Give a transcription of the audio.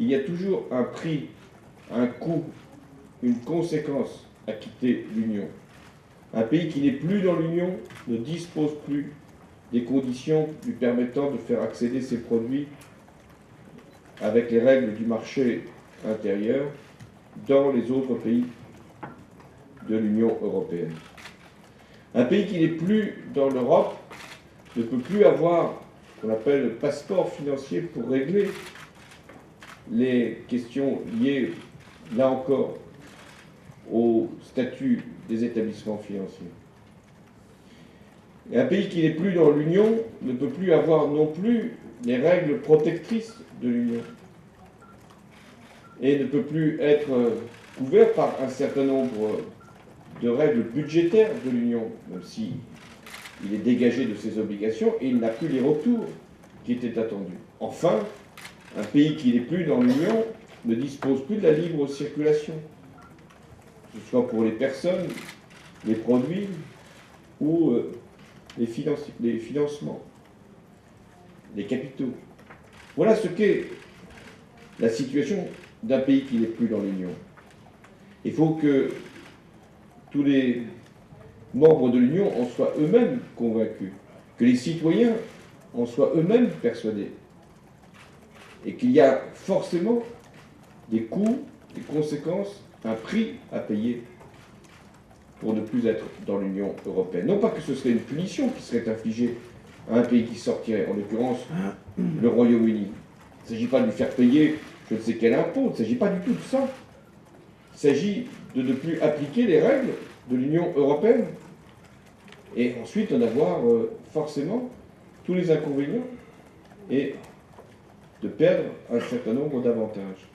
il y a toujours un prix, un coût, une conséquence à quitter l'Union. Un pays qui n'est plus dans l'Union ne dispose plus des conditions lui permettant de faire accéder ses produits avec les règles du marché intérieur dans les autres pays de l'Union européenne. Un pays qui n'est plus dans l'Europe ne peut plus avoir ce qu'on appelle le passeport financier pour régler les questions liées, là encore, au statut des établissements financiers. Et un pays qui n'est plus dans l'Union ne peut plus avoir non plus les règles protectrices de l'Union et ne peut plus être couvert par un certain nombre de règles budgétaires de l'Union, même si il est dégagé de ses obligations et il n'a plus les retours qui étaient attendus. Enfin, un pays qui n'est plus dans l'Union ne dispose plus de la libre circulation, que ce soit pour les personnes, les produits ou les financements, les capitaux. Voilà ce qu'est la situation d'un pays qui n'est plus dans l'Union. Il faut que tous les membres de l'Union en soient eux-mêmes convaincus, que les citoyens en soient eux-mêmes persuadés, et qu'il y a forcément des coûts, des conséquences, un prix à payer pour ne plus être dans l'Union européenne. Non pas que ce serait une punition qui serait infligée à un pays qui sortirait, en l'occurrence le Royaume-Uni. Il ne s'agit pas de lui faire payer je ne sais quel impôt, il ne s'agit pas du tout de ça. Il s'agit de ne plus appliquer les règles de l'Union européenne et ensuite en avoir forcément tous les inconvénients et de perdre un certain nombre d'avantages.